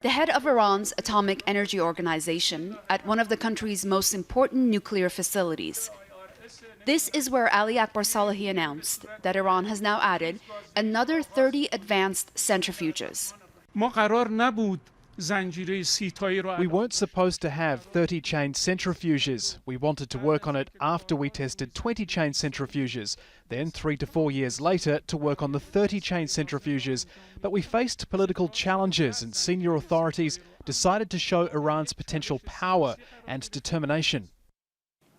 The head of Iran's Atomic Energy Organization at one of the country's most important nuclear facilities. This is where Ali Akbar Salehi announced that Iran has now added another 30 advanced centrifuges. We weren't supposed to have 30-chain centrifuges. We wanted to work on it after we tested 20-chain centrifuges, then 3 to 4 years later to work on the 30-chain centrifuges. But we faced political challenges and senior authorities decided to show Iran's potential power and determination.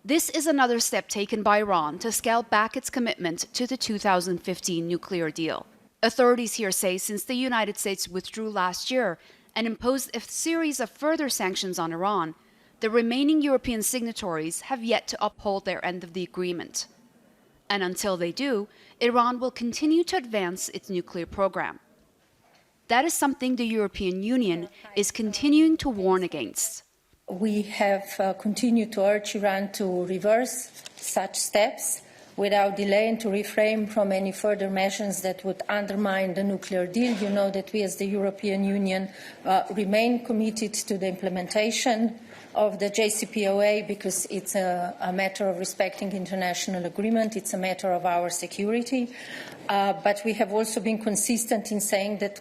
This is another step taken by Iran to scale back its commitment to the 2015 nuclear deal. Authorities here say since the United States withdrew last year and imposed a series of further sanctions on Iran, the remaining European signatories have yet to uphold their end of the agreement. And until they do, Iran will continue to advance its nuclear program. That is something the European Union is continuing to warn against. We have continued to urge Iran to reverse such steps without delay and to refrain from any further measures that would undermine the nuclear deal. You know that we as the European Union remain committed to the implementation of the JCPOA because it's a matter of respecting international agreement, it's a matter of our security. But we have also been consistent in saying that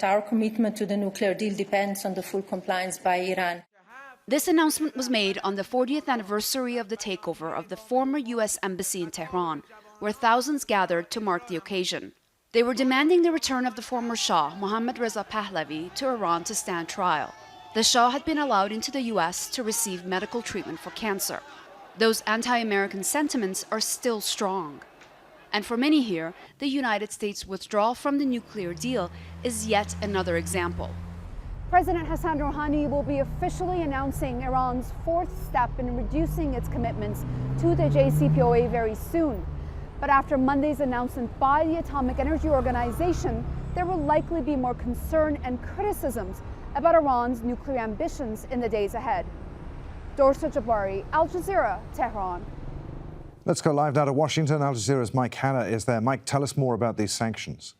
our commitment to the nuclear deal depends on the full compliance by Iran. This announcement was made on the 40th anniversary of the takeover of the former U.S. Embassy in Tehran, where thousands gathered to mark the occasion. They were demanding the return of the former Shah, Mohammad Reza Pahlavi, to Iran to stand trial. The Shah had been allowed into the U.S. to receive medical treatment for cancer. Those anti-American sentiments are still strong. And for many here, the United States' withdrawal from the nuclear deal is yet another example. President Hassan Rouhani will be officially announcing Iran's fourth step in reducing its commitments to the JCPOA very soon. But after Monday's announcement by the Atomic Energy Organization, there will likely be more concern and criticisms about Iran's nuclear ambitions in the days ahead. Dorsa Jabari, Al Jazeera, Tehran. Let's go live now to Washington. Al Jazeera's Mike HANNA is there. Mike, tell us more about these sanctions.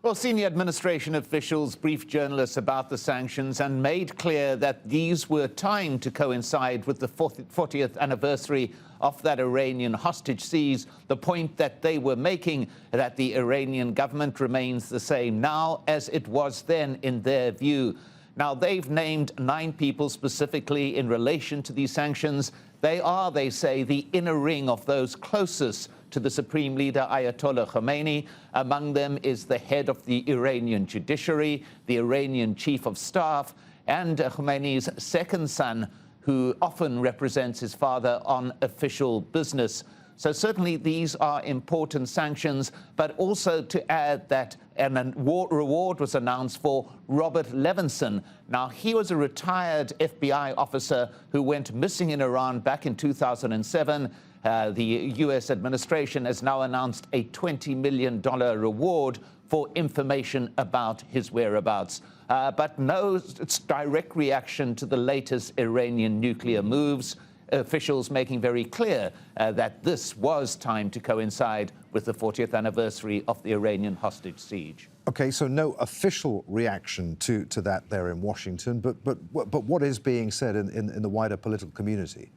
Well, senior administration officials briefed journalists about the sanctions and made clear that these were timed to coincide with the 40th anniversary of that Iranian hostage seize. The point that they were making, that the Iranian government remains the same now as it was then in their view. Now, they've named 9 people specifically in relation to these sanctions. They are, they say, the inner ring of those closest to the Supreme Leader Ayatollah Khomeini. Among them is the head of the Iranian judiciary, the Iranian chief of staff, and Khomeini's second son, who often represents his father on official business. So certainly these are important sanctions, but also to add that a reward was announced for Robert Levinson. Now, he was a retired FBI officer who went missing in Iran back in 2007. The U.S. administration has now announced a $20 million reward for information about his whereabouts. But no direct reaction to the latest Iranian nuclear moves. Officials making very clear that this was timed to coincide with the 40th anniversary of the Iranian hostage siege. OK, so no official reaction to that there in Washington, but what is being said in the wider political community?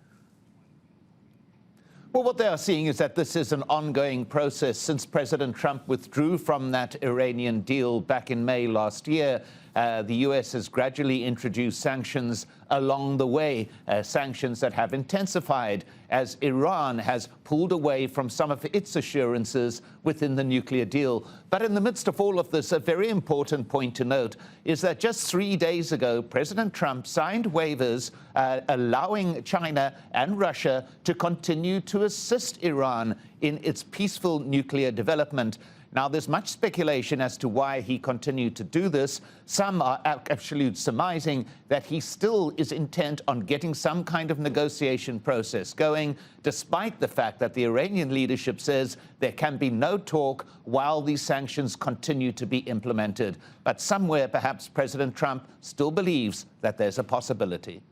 Well, what they are seeing is that this is an ongoing process. Since President Trump withdrew from that Iranian deal back in May last year, the U.S. has gradually introduced sanctions along the way, sanctions that have intensified as Iran has pulled away from some of its assurances within the nuclear deal. But in the midst of all of this, a very important point to note is that just 3 days ago, President Trump signed waivers allowing China and Russia to continue to assist Iran in its peaceful nuclear development. Now, there's much speculation as to why he continued to do this. Some are actually surmising that he still is intent on getting some kind of negotiation process going, despite the fact that the Iranian leadership says there can be no talk while these sanctions continue to be implemented. But somewhere, perhaps President Trump still believes that there's a possibility.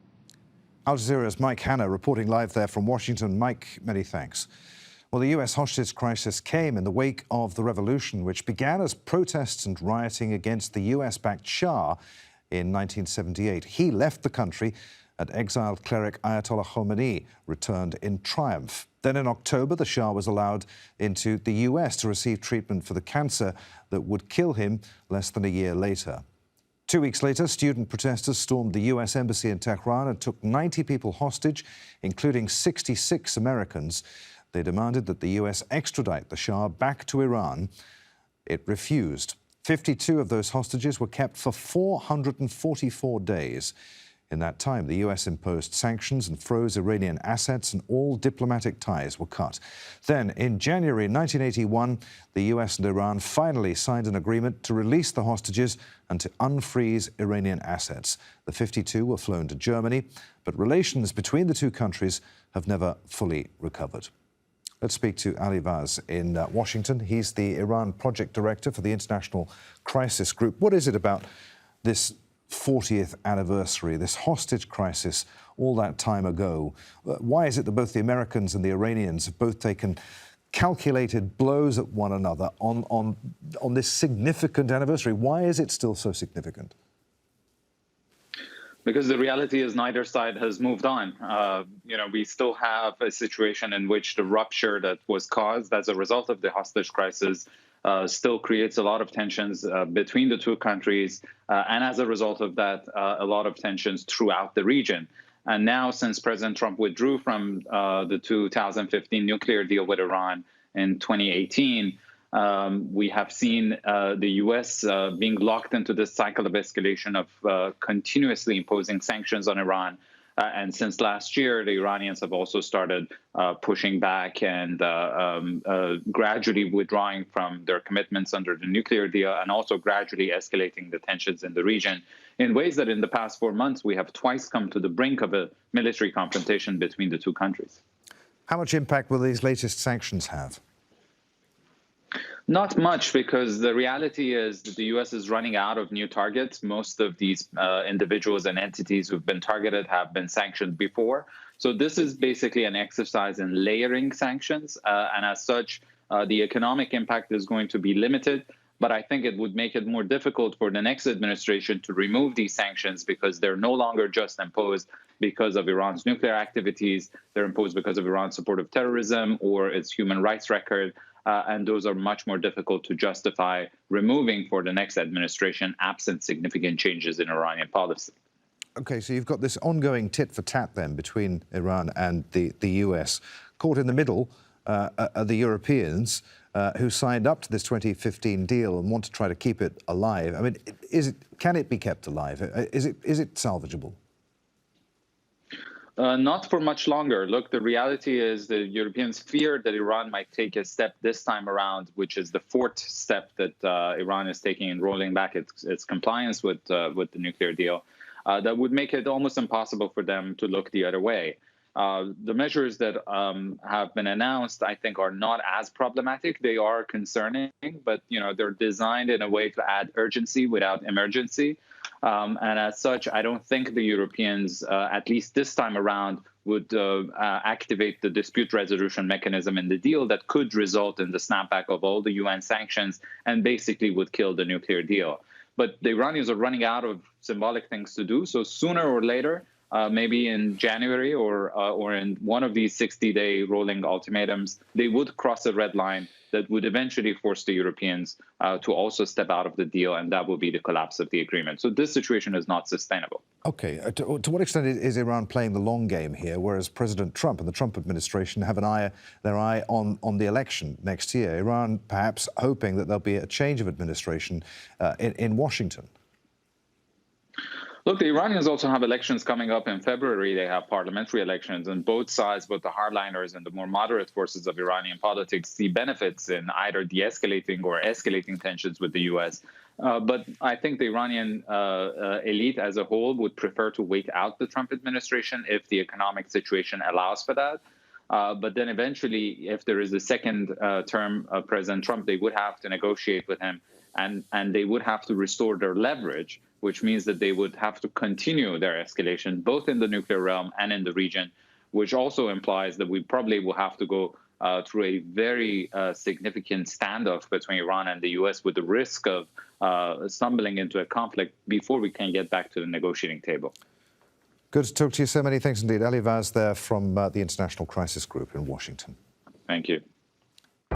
Al Jazeera's Mike HANNA reporting live there from Washington. Mike, many thanks. Well, the US hostage crisis came in the wake of the revolution, which began as protests and rioting against the US-backed Shah in 1978. He left the country, and exiled cleric Ayatollah Khomeini returned in triumph. Then in October, the Shah was allowed into the US to receive treatment for the cancer that would kill him less than a year later. 2 weeks later, student protesters stormed the US embassy in Tehran and took 90 people hostage, including 66 Americans. They demanded that the US extradite the Shah back to Iran. It refused. 52 of those hostages were kept for 444 days. In that time, the US imposed sanctions and froze Iranian assets, and all diplomatic ties were cut. Then, in January 1981, the US and Iran finally signed an agreement to release the hostages and to unfreeze Iranian assets. The 52 were flown to Germany, but relations between the two countries have never fully recovered. Let's speak to Ali VAEZ in Washington. He's the Iran project director for the International Crisis Group. What is it about this 40th anniversary, this hostage crisis all that time ago? Why is it that both the Americans and the Iranians have both taken calculated blows at one another on this significant anniversary? Why is it still so significant? Because the reality is neither side has moved on. We still have a situation in which the rupture that was caused as a result of the hostage crisis still creates a lot of tensions between the two countries, and as a result of that, a lot of tensions throughout the region. And now, since President Trump withdrew from the 2015 nuclear deal with Iran in 2018, we have seen the U.S. Being locked into this cycle of escalation of continuously imposing sanctions on Iran. And since last year, the Iranians have also started pushing back and gradually withdrawing from their commitments under the nuclear deal, and also gradually escalating the tensions in the region in ways that in the past 4 months, we have twice come to the brink of a military confrontation between the two countries. How much impact will these latest sanctions have? Not much, because the reality is that the U.S. is running out of new targets. Most of these individuals and entities who've been targeted have been sanctioned before. So this is basically an exercise in layering sanctions. And as such, the economic impact is going to be limited. But I think it would make it more difficult for the next administration to remove these sanctions, because they're no longer just imposed because of Iran's nuclear activities. They're imposed because of Iran's support of terrorism or its human rights record. And those are much more difficult to justify removing for the next administration, absent significant changes in Iranian policy. OK, so you've got this ongoing tit-for-tat then between Iran and the US. Caught in the middle are the Europeans who signed up to this 2015 deal and want to try to keep it alive. I mean, can it be kept alive? Is it salvageable? Not for much longer. Look, the reality is the Europeans feared that Iran might take a step this time around, which is the fourth step that Iran is taking in rolling back its compliance with the nuclear deal. That would make it almost impossible for them to look the other way. The measures that have been announced, I think, are not as problematic. They are concerning, but they're designed in a way to add urgency without emergency. And as such, I don't think the Europeans, at least this time around, would activate the dispute resolution mechanism in the deal that could result in the snapback of all the UN sanctions and basically would kill the nuclear deal. But the Iranians are running out of symbolic things to do. So sooner or later, maybe in January or in one of these 60-day rolling ultimatums, they would cross a red line that would eventually force the Europeans to also step out of the deal, and that will be the collapse of the agreement. So this situation is not sustainable. OK. To what extent is Iran playing the long game here, whereas President Trump and the Trump administration have their eye on the election next year? Iran perhaps hoping that there'll be a change of administration in Washington. Look, the Iranians also have elections coming up in February. They have parliamentary elections, and both sides, both the hardliners and the more moderate forces of Iranian politics, see benefits in either de-escalating or escalating tensions with the U.S. But I think the Iranian elite as a whole would prefer to wait out the Trump administration if the economic situation allows for that. But then eventually, if there is a second term of President Trump, they would have to negotiate with him, and they would have to restore their leverage, which means that they would have to continue their escalation, both in the nuclear realm and in the region, which also implies that we probably will have to go through a very significant standoff between Iran and the U.S. with the risk of stumbling into a conflict before we can get back to the negotiating table. Good to talk to you. So many thanks indeed. Ali VAEZ there from the International Crisis Group in Washington. Thank you.